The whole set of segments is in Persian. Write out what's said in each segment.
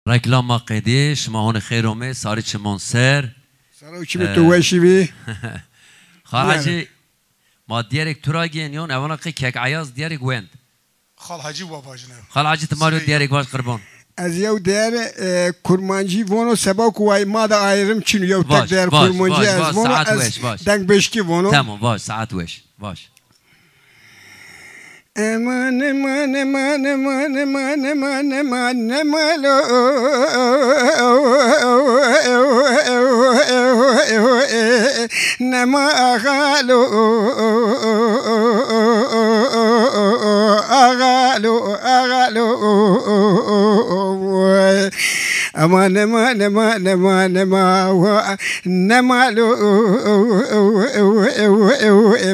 رکلام قدیش ما هون خیرومه ساری چمون سر سارو چی به تو وشی بی خواهی ما دیارک تراگین یون اولا که عیاز دیارک وند خال حاجی بابا جناب خال حاجی تماریو دیارک باش قربان از یو در کرمانجی وانو سباق وای ما دا آیرم چینو یو تک در کرمانجی از وانو از دنگ بشکی وانو تمام باش ساعت وش باش امان امان امان امان امان امان امان مالو نما اغالو اغالو اغالو امان امان امان امان امان نمالو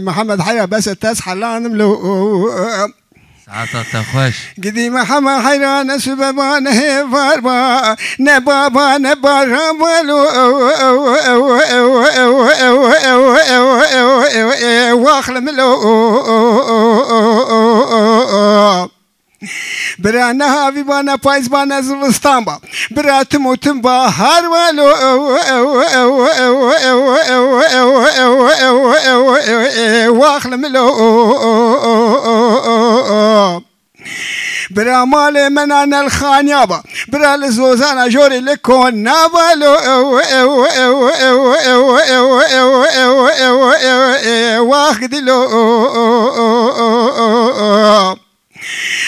محمد حيا بس تسحلان ملو ساعات تخوش قديم حما حيران سببان هي فاربا نبابا نبارا مالو واخل ملو برانا هاوی بانا پایز بانا زلستان با براتم و تم با هر والو واخل ملو برا مال منان الخانيابا برا لزوزانا جوري لكون نابالو واخد له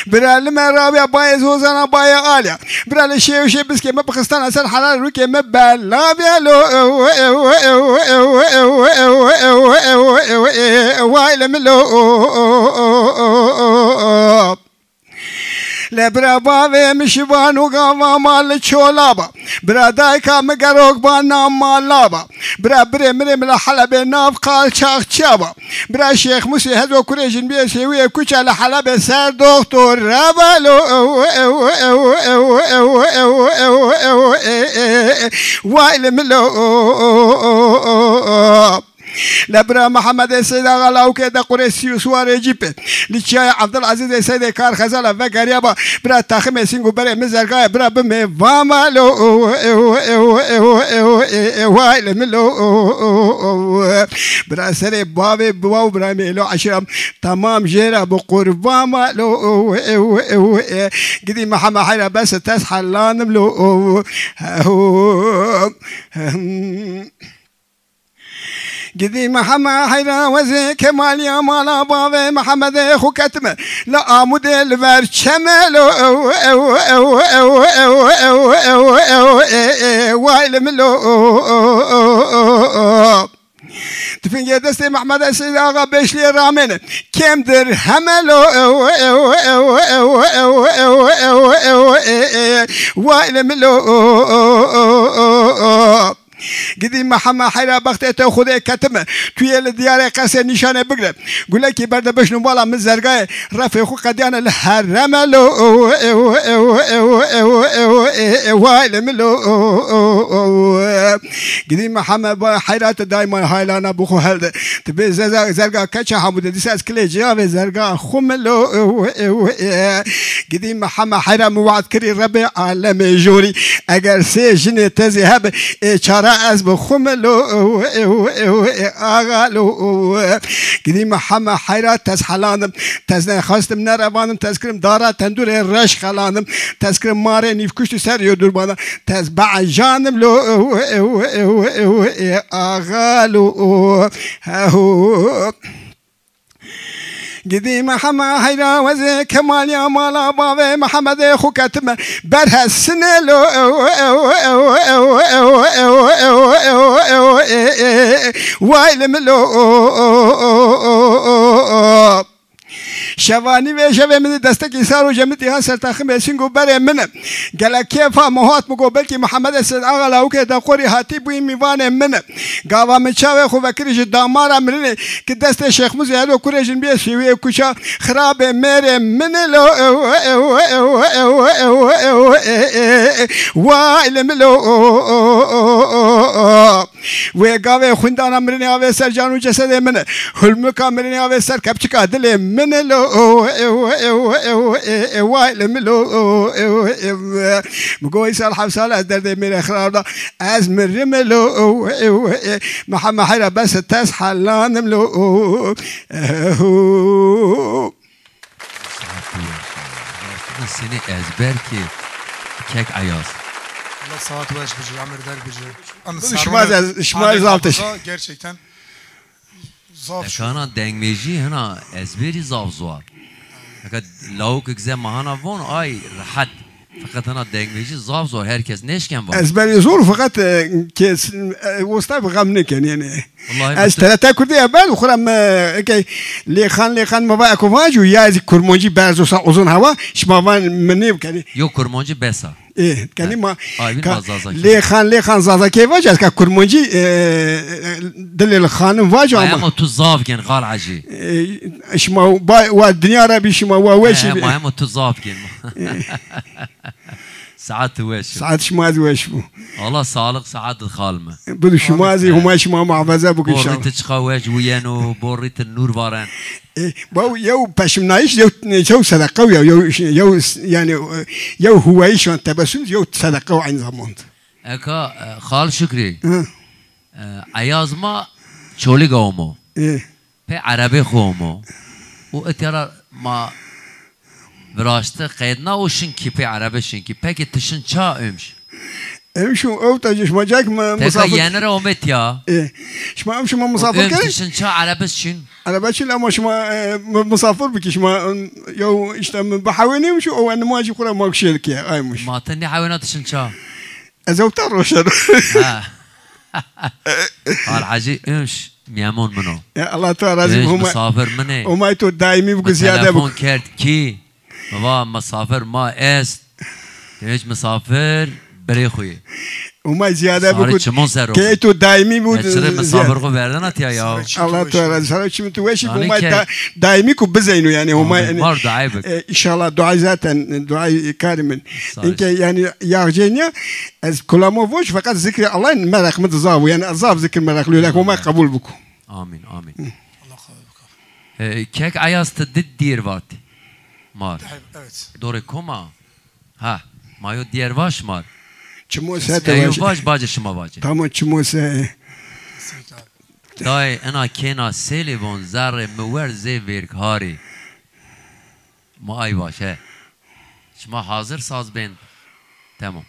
برا المرابي باي زوزانا باي عالية برا الشيء وشيء بس كي ما بخستان أسر حلال روكي ما بلا بيالو وايل ملو لبرا باوي مشوانو غاوا مال چولابا برا دايكا مگروك بانا مالابا برا برمرم لحلب ناف قال چاق چابا برا شيخ موسى هذو كريجن بي سوي كوچا لحلب سر دكتور رابالو وايل ملو لبرا محمد السيد غلاو كده قريسي سوار جيبه لشاي عبد العزيز السيد كار خزاله فغاريابا برا تاخم سينغو بري مزرغا برا بمي فامالو وايل ملو برا سري بابي بواو برا ميلو عشرم تمام جيرا بقربا مالو قدي محمد حيرا بس تسحلان ملو قدي محمد حيرا وزي كمال يا مالا بابي محمد اخو كتمه لا امود الفر شملو وايل ملو تفنجي دستي محمد السيد آغا بيشلي رامين كم در هملو وايل ملو قدي محمد حيرا بختته خدای كتمه توی الديار قصه نشانه بگره گله کی برده بشنو بالا من زرگاه رفع خو قدیان الحرم لو وايل ملو قدي محمد حيرا دائما هايلانا بخو هلده تبي زرگاه كچه حمود ديس از كلي جاوه زرگاه خملو قدي محمد حيرا موعد كري ربي عالم جوري اگر سه جن تذهب چاره از بخملو آغالو قدي محمد حيرا تسحلانم تزن خواستم نروانم تذكرم دارا تندور رش خلانم تذكرم ماره نيفكشت سر يدور بانا تزبع جانم لو آغالو قدي محمد حيرا وزي كمال يا مالا بابي محمد اخو كتمه برها السنة لو وايل ملو شوانی و شوی من دستکی سر و جمعیتی ها سر تخم سینگو بره منه گله کیفا مهات مگو بلکی محمد السيد آغا لاو که دقوری هاتی بوی میوانه منه گاوا من چاوه خو وکریش دامارا منه که دست شیخ موزی هلو کریشن بیه سیوی کچا خراب میره منه لو وایل ملو و گاوه خوندانا منه آوه سر جانو جسده منه حلمکا منه آوه سر کپچکا دل منه لو وايل ملو مقوي سال حبسال از درد من اخرار از من ملو محمد حيرة بس تاس حلان ملو سنة ازبر كي كيك عياز Allah saat ve eşbeci, amir derbeci. شما زالتش Gerçekten zaf. كانا دنگميجي هنا ازبري زاف زوار فقط لو كزا مهانا فون اي راحت فقط هنا دنگميجي زاف زوار herkes نشكن var ازبري زور فقط كيس وسطاف غمنك يعني والله از ثلاثة كردية بعد وخرم كي لخان ما بقى كوفاج ويازي كرمونجي بعض وزن هوا شمافان مني وكاني يو كرمونجي بسا إيه كاني ما لخان زازا كيف واجه كرمونجي دل الخان واجه ما هم تزاف كن قال عجي شما والدنيا ربي شما ووش ما هم تزاف كن ساعات وش ساعات شماز وش والله صالق ساعات الخالمه بدو شمازي هما شما محفظه بك ان شاء الله بوريت تشقاوج ويانو بوريت النور باران باو يو باشمنايش يو صدقه يو يعني يو هوايش وانت تبسم يو صدقه عن زمان اكا خال شكري عياز ما شولي قومو في عربي خومو واترى ما براشته قيدنا وشنكي في عربي شنكي باكي تشن شا امش امشو او تاجش ما جاك مسافر يعني رومت يا ايه شما امشو ما مسافر كده تشن شا عربي شن عربي شن لا شما مسافر بك شما يو اشتم بحاوني امشو او انا ما اجي خرا ما كشلك يا اي مش ما تني حاونات تشن شا ازو تروشن قال حاجي امش ميامون منو يا الله تعالى هم مسافر مني وما يتو دايمي بك زياده تلفون كارت كي ما مسافر ما است ايش مسافر بري خوي وما زياده بك كي كيتو دايمي بود مسافر خو بردن اتيا يا الله تعالى سلام شي متوشي وما دايمي كو بزينو يعني هما مرض عيبك ان شاء الله دعاء ذاتا دعاء كارم انك يعني يا جينيا از كلامو فوش فقط ذكر الله ملك متزاو يعني ازاف ذكر ملك لك وما قبول بكم امين امين الله قبول كيك عياز تدد دير واتي مار دور كوما ها مايو دير واش مار چموسه واش باجه شما باجه تمام چموسه داي انا كينا سيليفون زر مور زي ويركاري ما اي باشه شما حاضر ساز بين تمام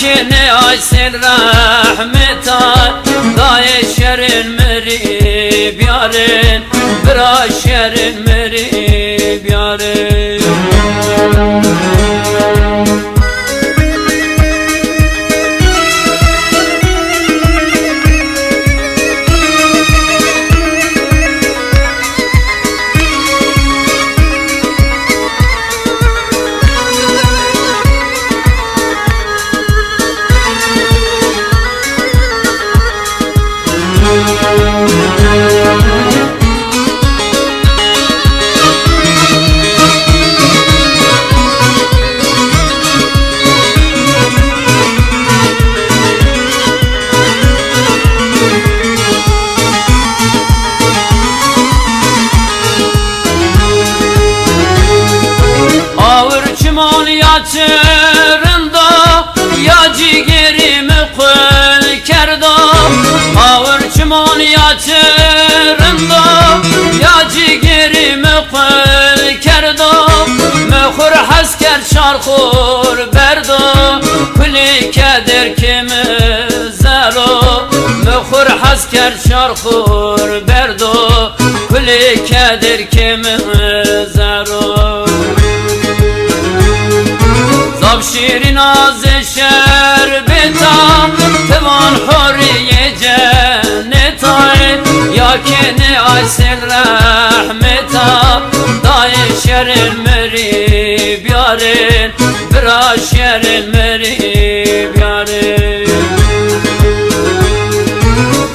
كني عسل رحمتا ضاي شر مري بيارن برا شر مري بيارن açırında ya ciğerimi kul kerda Ağır çiman açırında ya ciğerimi kul kerda Mehur hasker şarkur berda Kuli keder kimi zero Mehur hasker şarkur berda Kuli keder kimi zero Zab şirin az şerbeta Tevan huriye cenneta Ya keni aysen rahmeta Daye şerin merib yarin Bira şerin merib yarin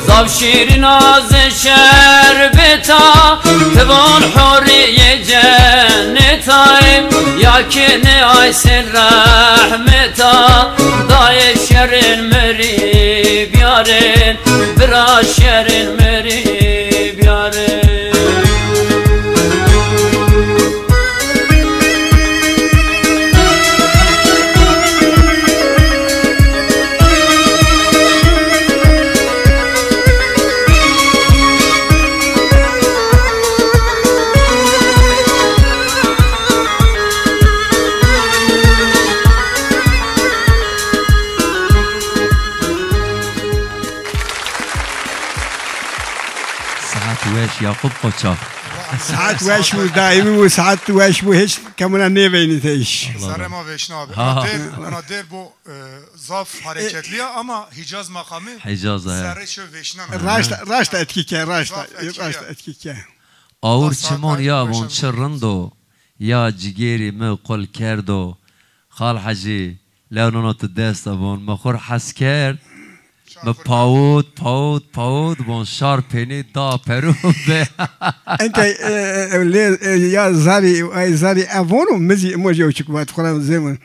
Zab şirin az şerbeta Tevan huriye cenneta Ya keni aysen rahmeta Daye şerin merib yarin Bira şerin merib yarin يعقوب قوتشا ساعات واش دائما وساعات واش هيش كمان نيفيني تيش Zare ma veşne abi. Ona der bu zaf hareketliye ama Hicaz makamı حجاز zerre şu veşne. راشت اتكيكا راشت اتكيكا آور چمون یا وان شرندو یا جگیری می قل کردو خال حجی لونونو تدست وان مخور حس کرد ما پاود وان شار پینی دا پرو به انت يا زاري اي زاري افونو مزي موجي وشك بعد خلال زمن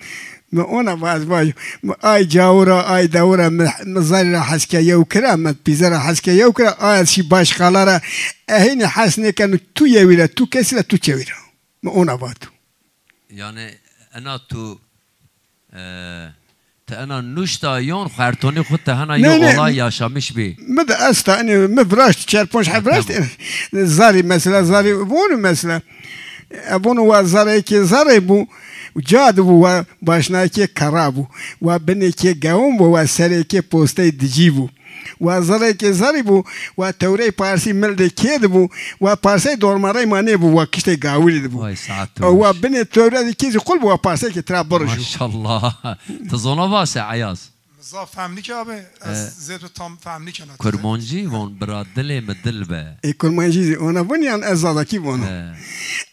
ما انا باز اي جاورا اي دورا مزاري حسكا يوكرا ما بيزرا حسكا يوكرا اي شي باش قالارا هنا حسني كانوا تو يويرا تو كسلا تو تشويرا ما انا باتو يعني انا تو أنا نشتا يون خارتوني خدت هنا يو والله يا شامش بي ماذا أستا أنا مفرشت شاربونش حفرشت زاري مثلا زاري بونو مثلا أبونو وزاري كي زاري بو جاد بو باشنا كي كرابو وبني كي قوم بو وسري كي بوستي دجيبو وزاري كي زاري بو وتوري بارسي ملد كي بو وبارسي دورماري ماني بو وكشتي قاولي بو وبني توري كي قل بو وبارسي كي تراب برشو ما شاء الله تظن واسع عياز Zaf فهمني ki abi زيت tam فهمني ki ana. كرمانجي وان برادلي مدل به كرمانجي انا بني ان ازادكي بونو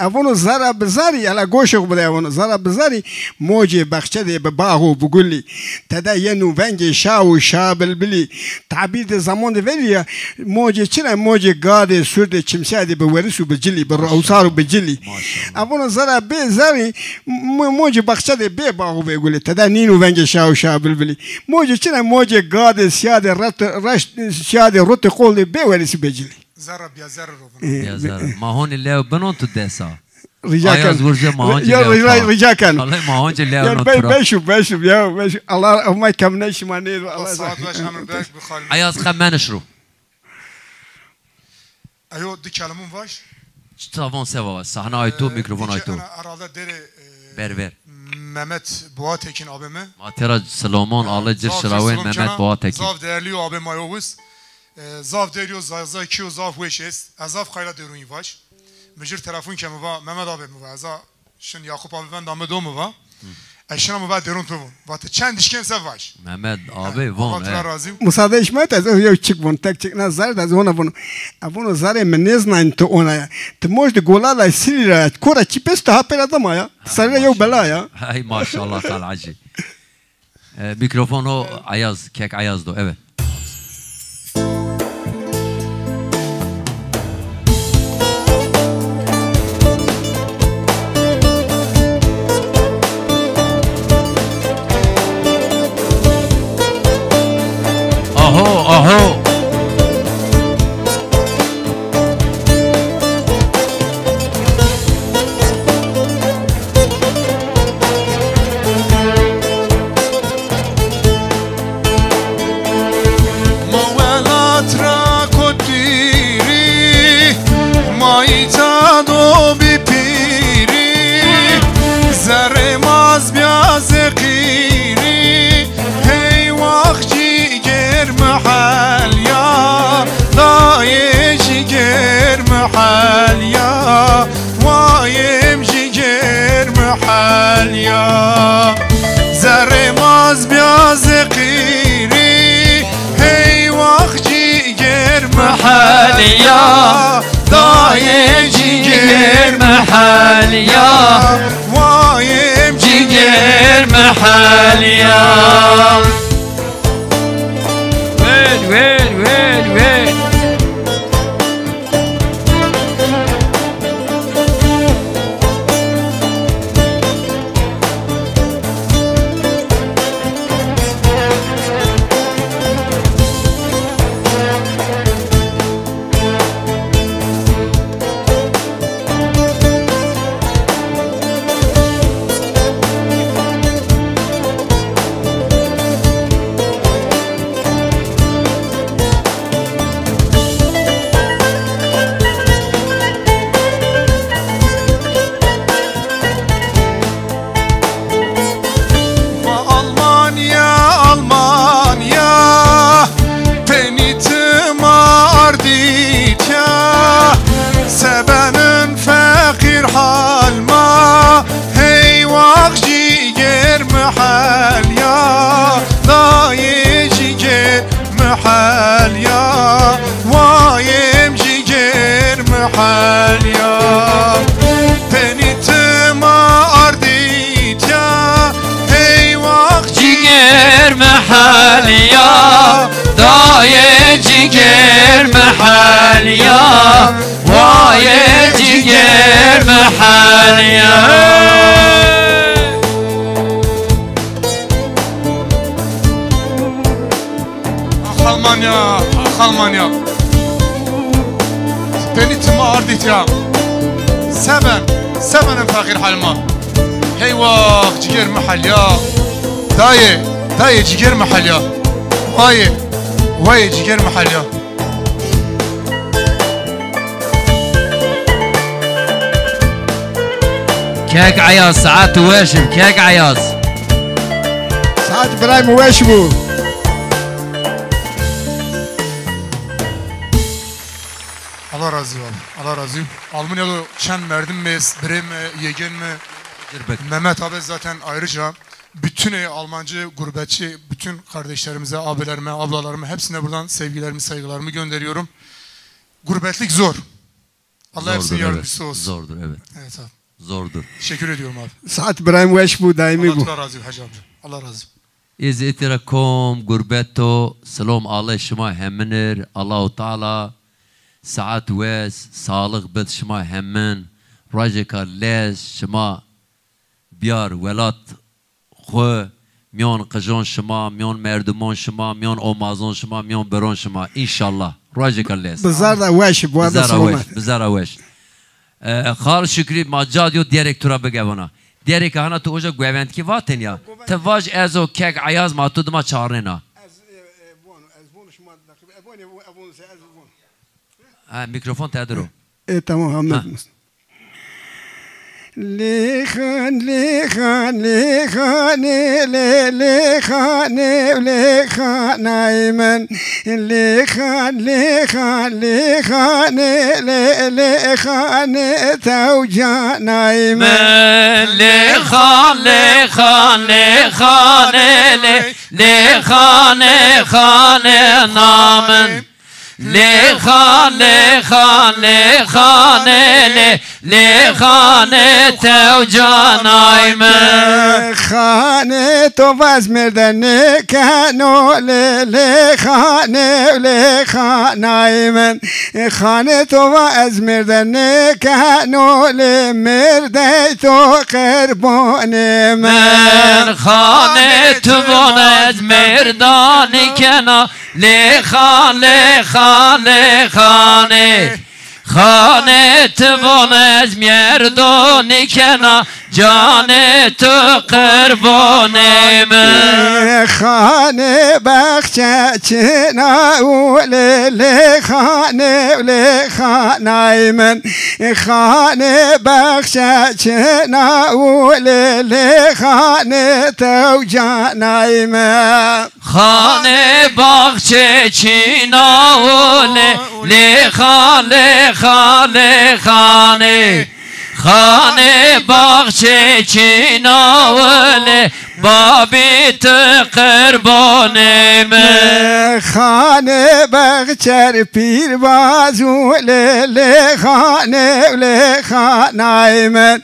ابونو زرا بزاري على گوشو بده ابونو زرا بزاري موجي بخشه دي بباغو بقولي تدا ينو فنجي شاو شابل بلي تعبيد زمان دي فيليا موجي چنا موجي غاد سود چمسا دي بورسو بجلي بروسارو بجلي ابونو زرا بزاري موجي بخشه دي بباغو بقولي تدا نينو فنجي شاو شابل بلي موجي چنا موجي غاد سياده رش سياده روت قول بورسو بجلي زر بيا زر يا زر ما هون اللي بنون تدسا رجال كان والله ما هون اللي بنون بشوف يا الله ما يكملش ماني الله عياز خمان شرو ايو دي كلامون واش تافون سوا صحنا ايتو ميكروفون ايتو بر Mehmet Boğatekin abime. Matera Salomon Allah Cirşiravin Mehmet Boğatekin. Zav değerli abim ayovuz. Zav değerli zav kiyo zav weşes. Zav khayla derun yivaş. Mecir telefon kemi va Mehmet abim va. Za şun Yakup abi ben damet o mu va. Eşina mı va derun tuvun. Va te çend işken sev vaş. Mehmet abi von. Musade işmet az yo çık von tek çık nazar da ona von. Avono zare menezna to ona. Te možda golala silira kora çipesta hapela dama ya. Sarıya yo bela ya. Hay maşallah tal acı. Mikrofonu Ayaz kek Ayaz'do evet. Aho. محلیا زر ماز بیاز قیری هی وقت جیگر محلیا دای جیگر محلیا وایم جیگر محلیا ويل محلیا دای جیگر محلیا وای جیگر محلیا Almanya beni tımı ardıyla sebenin fakir halma heyvah ciger محلیا دای جیگر محلیا وای جیگر محلیا كيك عياز ساعات واشم كيك عياز ساعات برايم واشمو Allah razı olsun. Allah razı olsun. Almanya'da çen merdim mi, birey mi, yegen mi? Mehmet abi zaten ayrıca bütün Almancı, gurbetçi, bütün kardeşlerimize, abilerime, ablalarıma hepsine buradan sevgilerimi, saygılarımı gönderiyorum. Gurbetlik zor. Allah hepsinin yardımcısı olsun. Zordur evet. Evet abi. Zordur. Teşekkür ediyorum abi. ساعات برايم واشمو دايمي بو Allah razı olsun hacı amca. Allah razı olsun. إذا إتركم غربتو سلام الله شما همنر الله تعالى ساعات واس سالق بد شما همن راجكا لاز شما بيار ولات خو میان قجان شما میان مردمان شما میان آمازان شما میان بران شما انشالله راجكا لاز بزار واش بو هذا سلامات بزار واش خال شکری ماجادیو دیرکتورا بگوانا دیرک هانا تو اوجا گویوند کی واتن یا تواج ازو کگ عیاز ما تو دما چارنا میکروفون تدرو تمام محمد لخان لخان لخان لخان لخان ايمن لخان لخان لخان لخان توجان ايمن لخان لخان لخان لخان لخان نامن لخان لخان لخان لخان توجان ايمن خانه تو باز مردن کنو لخان لخان ايمن خانه تو باز مردن کنو لمرده تو قربان من خانه تو باز مردان کنو لخان لخان لخانه خانه توان از مردانی کنا جان تو قربان من خانه بخش چنا لخانه لخانه من خانه بخش چنا لخانه تو جانای من خانه بخش چنا لخانه خانه خانه باغچه چیناوله بابیت قربان من خانه بغچر پیر بازو لیلی خانه ولی خانه من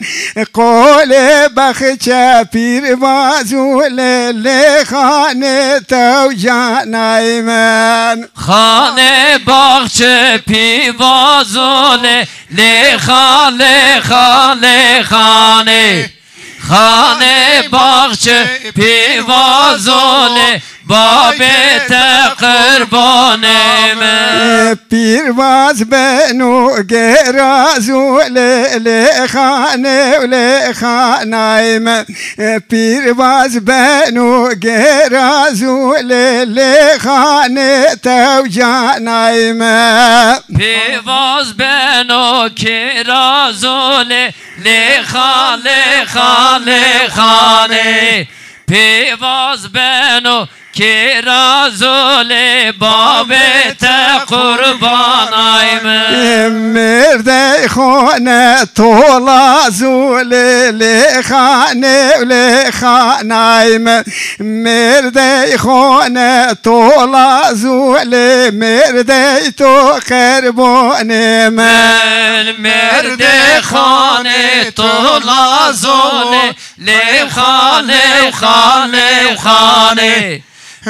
قول بغچه پیر بازو لیلی خانه تو جانه من خانه باغچه پی بازوله لی خانه خانه خانه خانه باغچه پی بازوله بابت قربان من پیرواز بنو گرازو لی خانه ولی خانه من پیرواز بنو گرازو لی خانه تو جانه من پیواز بنو کرازوله لی خانه خانه خانه پیواز بنو کرازول بابت قربانای من مرد خانه طولازول لی خانه ولی خانه من مرد خانه طولازول مرد تو قربان من مرد خانه طولازول لی خانه خانه خانه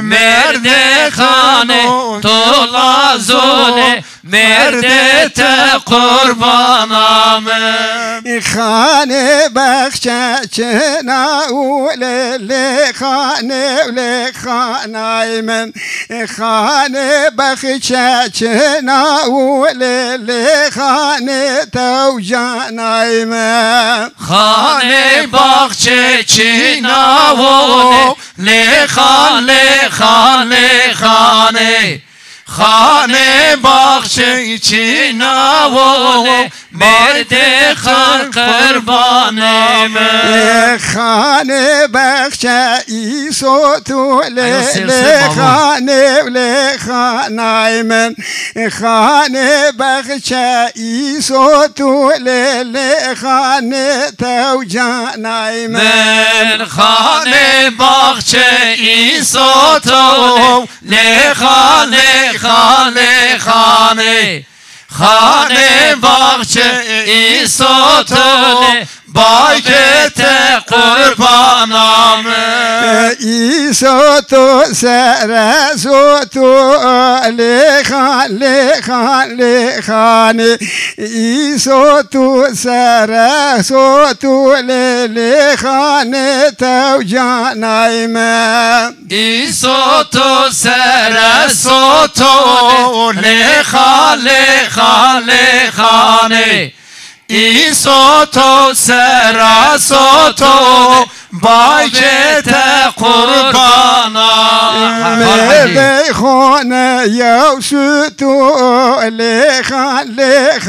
مرد خانه تو لازوله مرد قربانم خانه بخشه چناوله لی خانه ولی خانه من خانه بخشه چناوله لی خانه تو جانه من خانه بخشه چناوله لی خانه خانه خانه خانه باغچه چیناوله مرد خان قربانم خانه بخشه ایسو تو لی خانه ولی خانه من خانه بخشه ایسو تو لی خانه تو جانه من خانه باغچه ایسو تو لی خانه خانه خانه خانه باغچه ایسو تو باغت قربانم ایسو تو سرسو تو لی خانه ایسو تو سرسو تو لی خانه تو جانه من ایسو تو سرسو تو لی خانه خانه خانه ایسو تو سرسو تو باغت قربانا مرد خانه یوسو تو لی خانه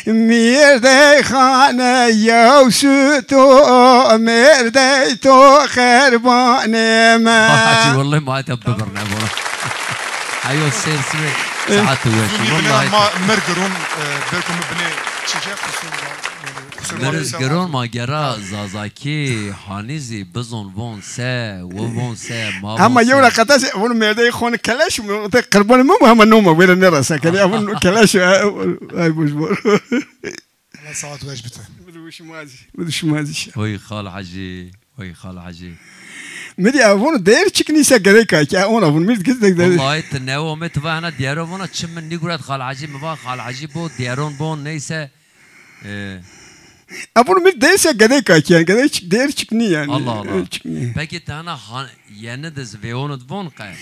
مرد خانه یوسو تو مرد تو قربان من حاجي والله ما اتبع برنامج ايوه السير سوي ساعات وش والله ما مرقرون بالكم بني شجاع مرزگرون ما گرا زازاکی هانیزی بزن وون سه و وون سه ما اما يولا قداس اون مرده خون كلاش قربان ما هم نوم ولا نرسا كده اون كلاش هاي بوجبور ساعات واش بته بدوش مازي وي خال حجي وي خال حجي مدي اون دير تشكنيسا غريكا كي اون اون ميد كده والله تناو متفانا ديارو ونا تشم من نيغرات خال حجي ما خال حجي بو ديارون بون نيسه ابون ميد ديسا غريكا كي غريك دير تشكني يعني الله الله peki tana yani de zveonut von قا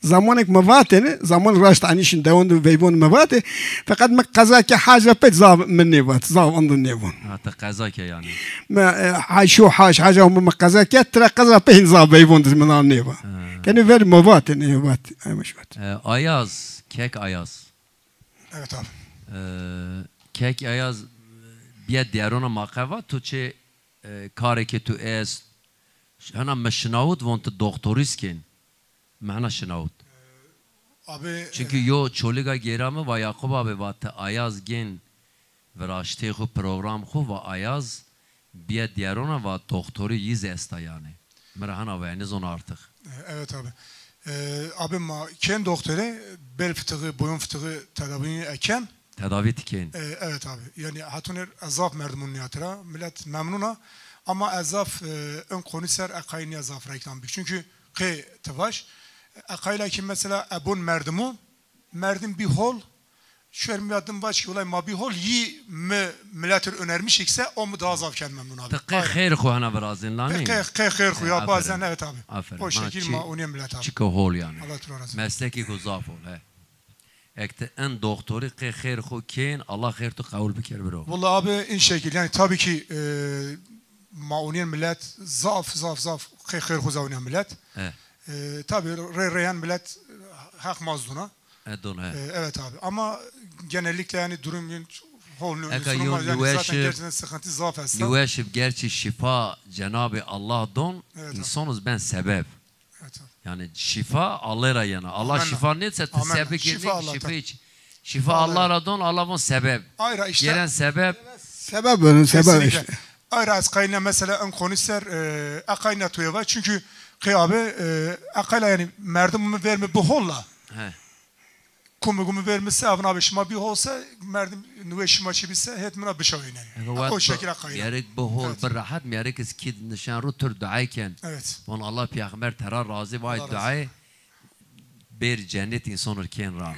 زمانك مفاتن زمان راشت عنيشن داون فيبون مفاتن فقد ما قزاك حاجه بيت زاب من نيفات زاب عند النيفون حتى قزاك يعني ما شو حاجه هم ما قزاك ترى قزا بين زاب فيبون من النيفا كان فير مفاتن نيفات اي مشوات Ayaz kek Ayaz evet abi kek Ayaz bir diğerona makava tu çe kare ki tu es هنا مشناود وانت دکتریسکن معنا شناود abi çünkü yo çoliga geramı ve Yakup abi vattı Ayaz gen وراشته خو پروگرام خو و آیاز بیا دیارونه و دکتری ییز استا yani. مرهنا و yani zon artık. Evet abi. Abim ma ken doktora bel fıtığı, boyun fıtığı tedavini eken. Tedavi tiken. Evet abi. Yani hatuner azaf merdumun niyatıra. Millet memnuna. Ama azaf ön konu ser akayni azaf reklam bir. Çünkü kı tıvaş. Akayla ki mesela abun merdumun. Merdum bir hol. Şöyle bir adım var ki olay ma bir hol yi milletin önermiş ise o mu daha azafken memnun abi. Tıkkı xeyr xu hana birazın lani. Tıkkı xeyr xu ya bazen evet abi. Aferin. O şekil ma unem millet abi. Çıkı hol yani. Allah tür razı. Mesleki ku zaf ol. Ekte en doktori qi xeyr xu ken Allah xeyr tu kabul bikir biro. Vallahi abi in şekil yani tabii ki ma unem millet zaf qi xeyr xu zavnen millet. Tabii reyan millet hak mazduna. Evet abi ama genellikle yani durum holunu zaten gerçekten sıkıntı zaf etse. Yuvaşib gerçi şifa Cenab-ı Allah don insanız ben sebep. Evet abi. Yani şifa Allah'a yana. Allah şifa neyse sebep şifa için. Şifa Allah'a don Allah'ın sebep. Ayrı işte. Gelen sebep. Sebep onun sebep işte. Ayrı az kayna mesela en konuşser akayna tuyava çünkü kıyabe akayla yani merdumu verme bu holla. Kumu vermişse avına abi şima bir olsa merdim nüve şima çibise hetmina bişavine. O şekilde kayna. Yarek bu hol bir rahat mi yarek eskid nişan ru tür duayken. Evet. Von Allah peygamber terar razı vay duay bir cennet insanır ken ra.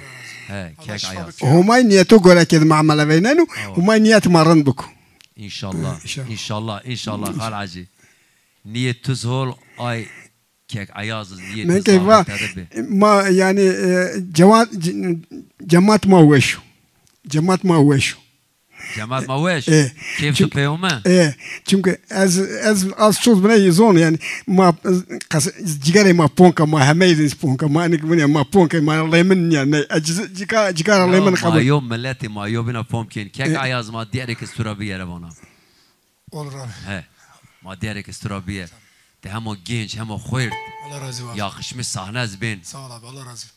He kek ayaz. Humay niyetu göre kedi muamele beynenu. Humay niyet marın buk. İnşallah halaci. Niyet tuz hol ay kek ayazız niyet. Men keyfa ma yani cemaat ma weşu. Cemaat ma weşu. Cemaat ma weş. Keyf tu peyuma. Çünkü az çoğuz bile yizon yani ma cigare ma ponka ma hameydiz ponka ma nikbine ma ponka ma lemon yani cigara lemon kabul. Ma yom milleti ma yobina pumpkin kek ayaz ma diyerek isturabiye bana. Olur abi. He. Ma diyerek isturabiye. De hem o genç hem o xuyrt. Allah razı olsun. Yakışmış sahne zbin. Sağ ol abi Allah razı olsun.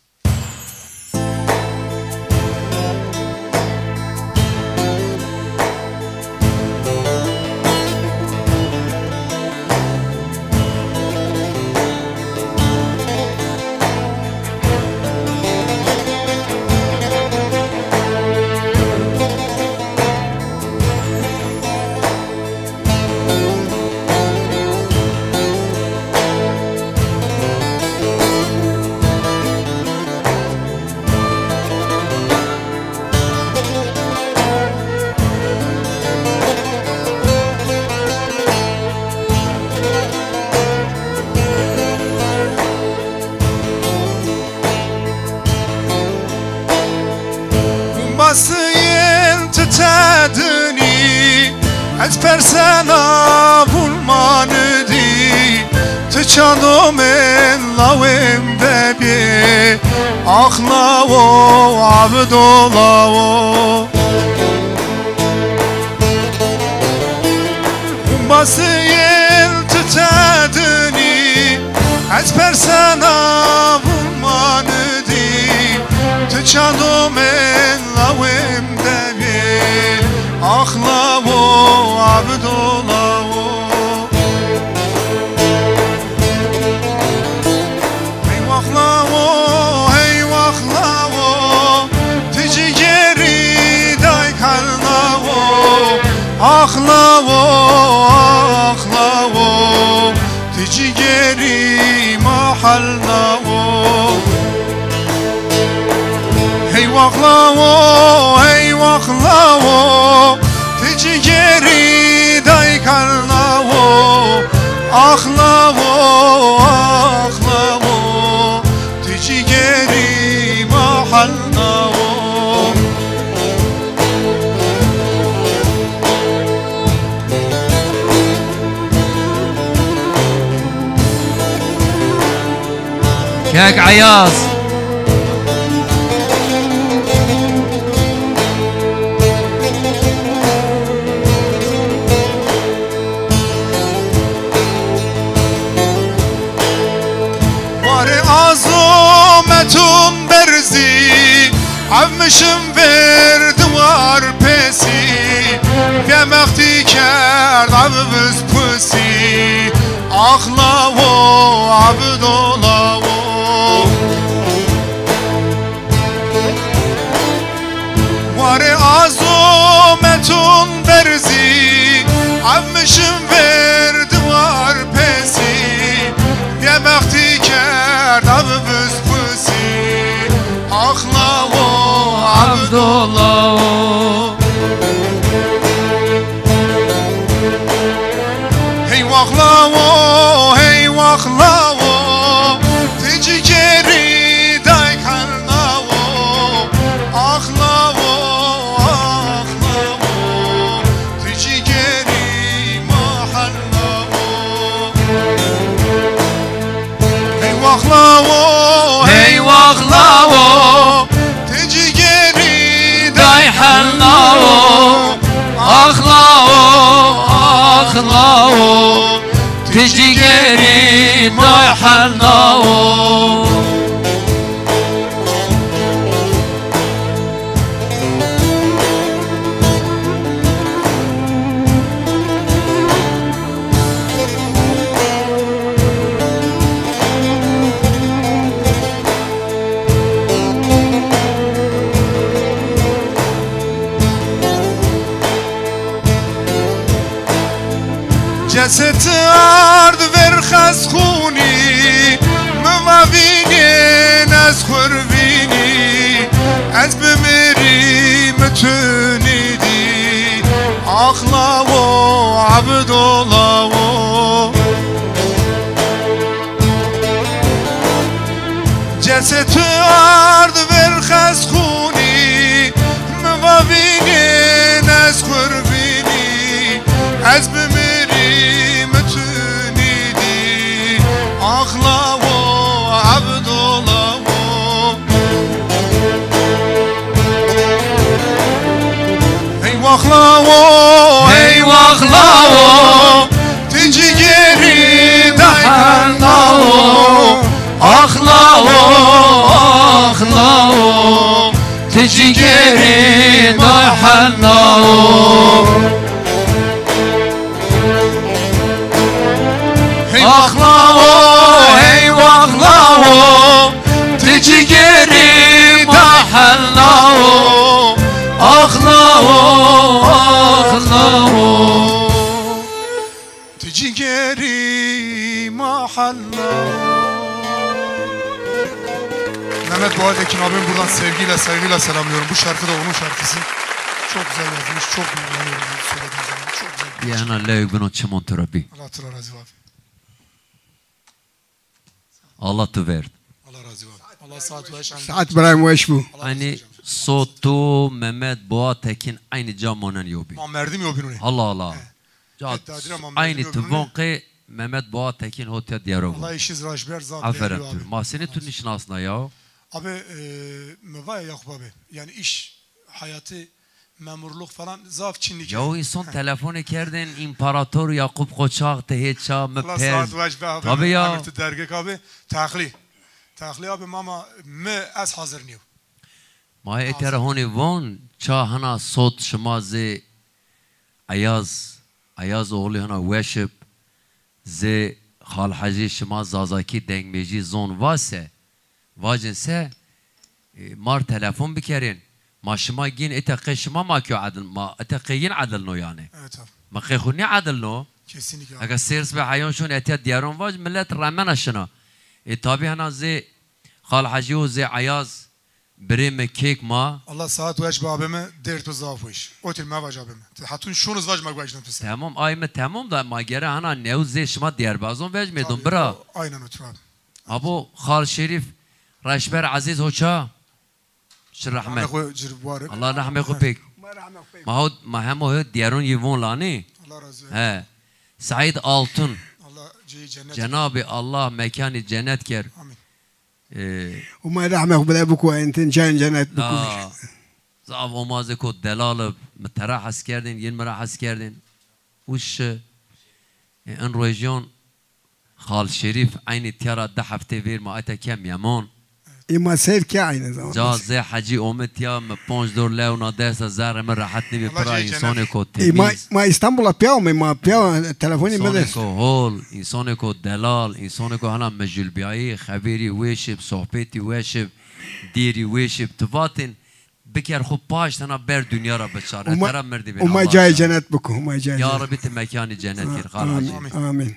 Ez persena bulmanı di Tıçanım en lavim bebi Ahlavo abdolavo Bası yel tütedini Ez persena bulmanı di Tıçanım en lavim bebi Ahlavo abdolavo Hey vahlavo Tici geri day kalnavo Ahlavo Tici geri mahallavo Hey vahlavo Tici geri day kalnavo Ahlavo Tici geri mahallavo Kek ayaz عمشم بر دوار پسی و مختی کرد عبز پسی اخلا و عبدالله و وار عظمتون برزی عمشم بر دوار پسی و مختی کرد عبز پسی اخلا و عبدالله هی واخلاو هی واخلاو تجی گری دای کرناو اخلاو اخلاو تجی گری محلاو هی واخلاو هی واخلاو تجی گری دای حلاو اخلاو اخلاو تجي قريب محلاو جست ارد ورخز خونی موابینین از خوروینی از بمیری متونیدی اخلا و عبدالله و جست ارد ورخز خونی موابینین از خوروینی از بمیری اخلا و عبدالله و هی واخلا و هی واخلا و تجی گری داینا و اخلا و اخلا و تجی گری داینا و اخلاو هی واخلاو تجی گری دحلاو اخلاو اخلاو تجی گری محلاو Mehmet Boğatekin abim buradan sevgiyle saygıyla selamlıyorum. Bu şarkı da onun şarkısı. Çok güzel yazmış, çok beğeniyorum söylediğim zaman. Çok güzel. Yani Allah bunu çimon terapi. Allah razı olsun abi. Allah tu verdi. Allah razı olsun. Allah saat ve saat برایم وش بو hani Sotu Mehmet Boğatekin aynı camonan yobi. Ma merdim yobinuni. Allah Allah. Aynı tıvonqi Mehmet Boğatekin hotel diyarov. Allah işiz rajber zat. Aferin tür. Ma seni tür nişnasına ya. Abi mevaya Yakup abi. Yani iş, hayatı, memurluk falan zaf Çinlik. Ya o insan telefonu kerdin İmparator Yakup Koçak teheça mepez. Allah saat vecbe abi. Tabii ya. Amirti dergek abi. Tahli. Tahli abi mama me az hazır niyo. Ma etere honi von çahana sot şmaze Ayaz oğlu hana worship ze Khalhaji şma zazaki dengmeji zon vase vajinse mar telefon bikerin ما شما جين اتقي شما ما كيو عدل ما اتقيين عدلنو يعني ما خيخوني عدلنو اگه سيرس به حيون شون اتيا ديارون واج ملت رمنا شنا طبي هنا زي خال حجيو زي عياز بريم كيك ما الله ساعات واش بابمه ديرت وزافوش اوتل ما واج ابمه حتون شونز واج ما واجن بس تمام ايمه تمام ده ما گره هنا نيو زي شما ديار بازون واج ميدون برا aynen otur ابو خال شريف رشبر عزيز هوچا رحمة الله رحمة خبيك ما هم هو ديارون يفون لاني ها سعيد آلتون جناب الله مكان جنت كر وما رحمة بلا بكو انت جان جنت بكو زعف امازكو دلال متراحس كردين ين مراحس كردين وش ان روجيون خال شريف عيني تيارا ده حفتي فير ما اتا كم يمون إما سير كعين زمان جا زي حجي أمت يا $5 ونادس زار من راحتني ببرا إنسان كو تمیز ما استانبول پیام ما پیام تلفنی إنسان مدرس كو هول إنسان كو دلال إنسان كو هنا مجل بيعي خبيري ويشب صحبتي ويشب ديري ويشب تفاتن بكر خوب باش تنا بر دنيا را بشاره ترى مردي بين وما جاي جنت بكم وما جاي يا رب تمكان جنت خال حجي آمين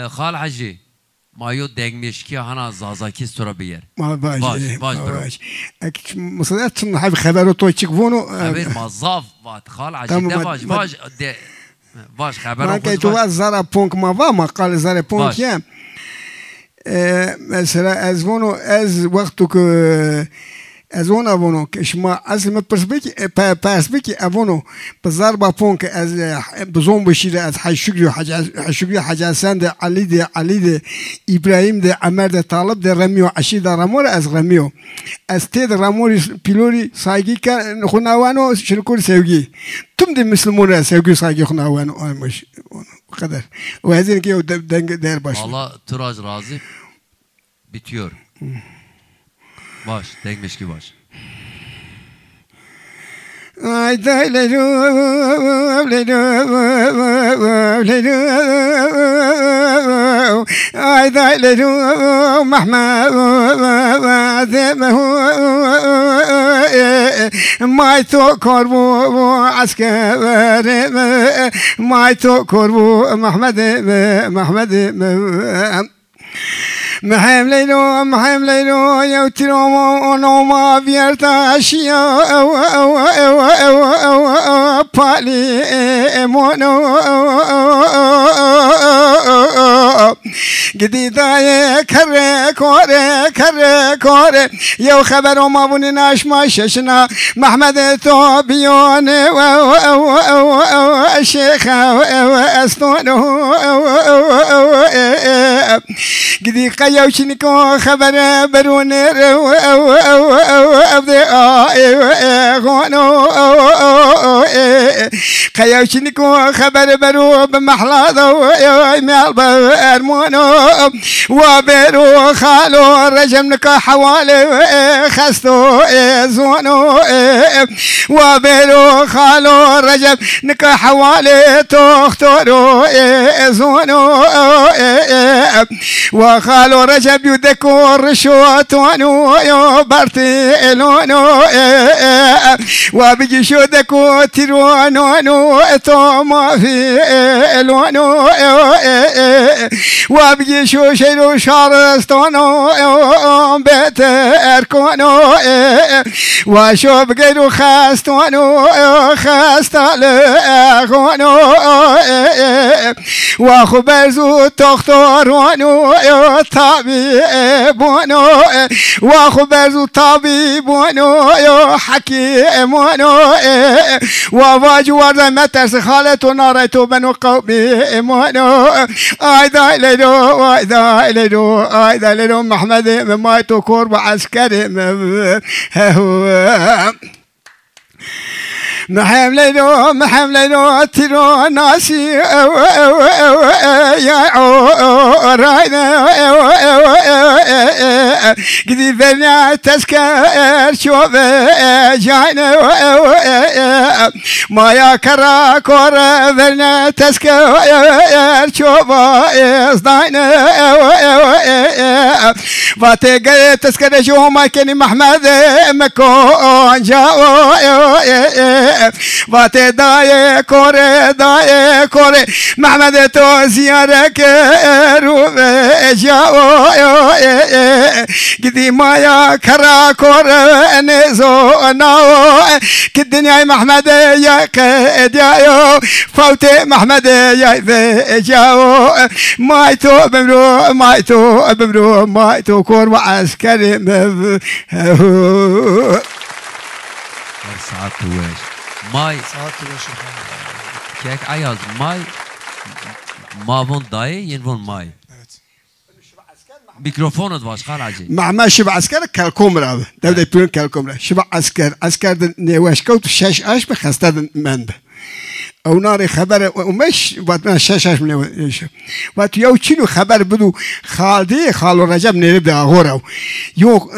خال حجي ما يود دعمشكي هنا زازاكي استرا بير ما باش باش اكيد مصدرت حاب خبرو تو تشكفونو خبر مظاف وات خال حجي باش خبر ما كيتو زارا بونك ما قال زارا بونك يا مثلا ازونو از وقتو از اون ابونو که شما اصل من پرسبیکی ابونو بزربا پونک از بزوم بشیده از حشگری حجاسان ده علی ده ابراهیم ده عمر ده طالب ده رمیو عشی ده رمور از رمیو از تید رموری پیلوری سایگی که خوناوانو شرکور سوگی تم ده مسلمون سوگی سایگی خوناوانو آمش قدر و هزین که دنگ در باش Allah Turac razı bitiyor. Baş, tekmiş ki baş. Ay dayleru ay dayleru Mahmud may to korbu asker may to korbu Mahmud محم ليلو يوترو نوما بيرتاشيا بالي مونو جديدة كره كوري يو خبر ما بنيناش ما ششنا محمد توبيون الشيخ استونو جدي قيوشنكو خبر برونر قيوشنكو خبر برو بمحلاضو مال ارمونو وبرو خالو رجمنك حوالي خستو زونو وبرو خالو رجمنك حوالي تختارو زونو وخالو رجب يذكر شوطونو يبرتي لونو وبيجي شو دكو تيرونو توما في لونو وبيجي شو شيلو شارستونو بيت اركونو وشو بغيرو خاستونو خاستالغونو واخو برزو تختارونو طبيبونو واخو برزو طبيبونو حكيمونو وواجو ورد مترس خالتو ناريتو بنو قوميمونو ايدا ليلو محمد ممايتو كورب عسكري محم ليلو تيرو ناسي يا راينا قدي بني تسكر شوف جاينا ما يا كرا كور بني تسكر شوف صداينا فاتي تسكر شو ما كان محمد مكون جاو واتي داي كوري محمد تو زيارك روبي جاو قدي ما يا كرا كور نزو ناو كدنيا محمد يا قد يا فوتي محمد يا جاو مايتو بمرو كور وعسكري ساعات واش ماي كيك عياز ماي ما فون داي ينفون ماي ميكروفون باش خال عجي مع شبع عسكر كالكومرا دبدا يبيون كالكومرا شبع عسكر نيواش كوت شاش اش بخستاد منب او نار خبر ومش وقت شش من وقت يو شنو خبر بدو خالدي خالو رجب نريد اغورو يو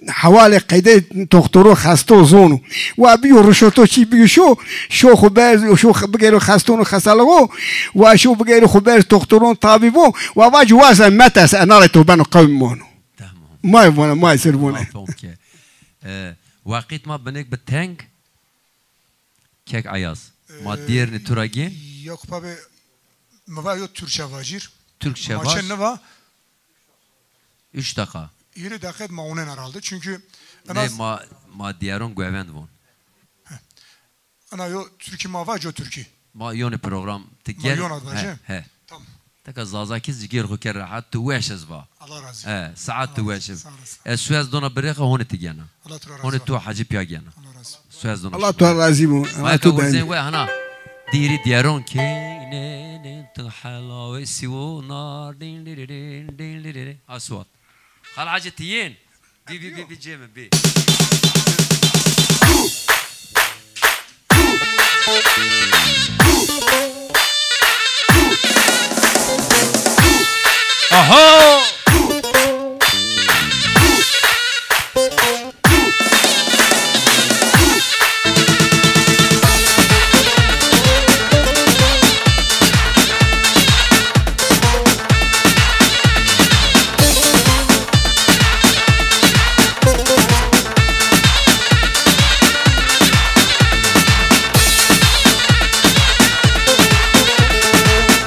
حوالي قيده دكتورو خستو زونو وابيو رشوتو شي بيو شو خبر وشو بغيرو خستونو خسالو وشو بغيرو خبر دكتورون طبيبو وواج واسن متس انا توبانو قومونو ما يسربونه وقت ما بنك بالتانك كيك عياز ما ديرني تراجين yok abi mava yok Türkçe vacir. Türkçe var. Maçın ne var? 3 dakika. 20 dakika maunen herhalde çünkü ne ma diğerun güven von. Ana yo Türkiye mava jo Türkiye. Ma yoni program tiger. Ma yon adacı. He. Tamam. تك زازاكي زجير خو كر راحت تواشز با الله رازي ساعات تواشز السويس دونا بريقه هون تجينا هون تو حاجه بياجينا السويس دونا الله تعالى رازي مو ما تو زين وين هنا ديري ديارون كين تحلاوي سيو نار دين دين دين دين اصوات خل حاجه تيين بي جيم بي اهو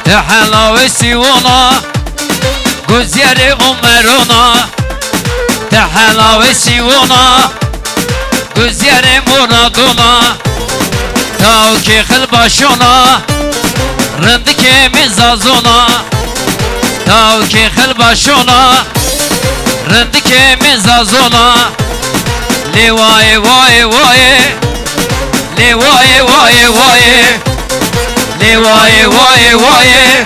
تحلاوي سيونا گذر عمرونا تحلاوي سيونا گذر مرادونا تاو که خلباشونا رندك مزازونا تاو که خلباشونا رندك مزازونا لواي واي واي لواي واي واي لواي واي واي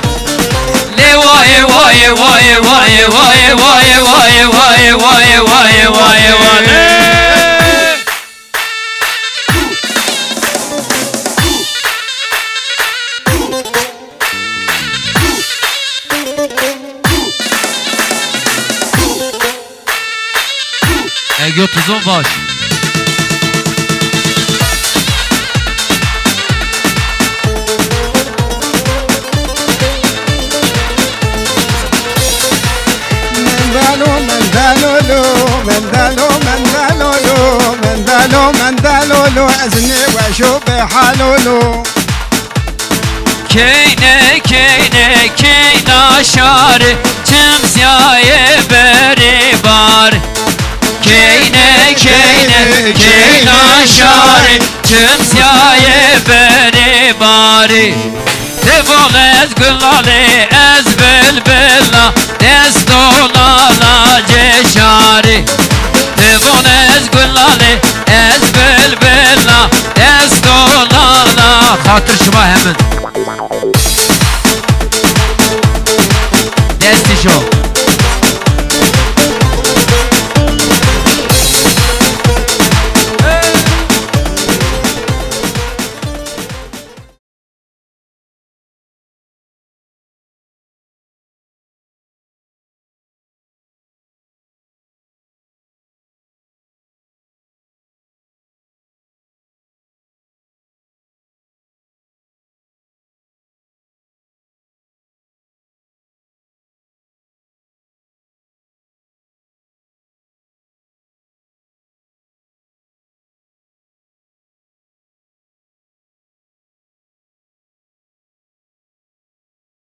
لواي واي واي واي واي واي واي واي واي واي واي واي اگه تزون باش مندلولو ازني واشوف حالولو كينه كينه كينا شاري تمزياي بري بار كينه كينه كينا شاري تمزياي بري باري تبغز قلالي از بلبلا دستونا لا جشاري تبغز قلالي از بلبلا دستونا لا خاطر شما همن دستی شو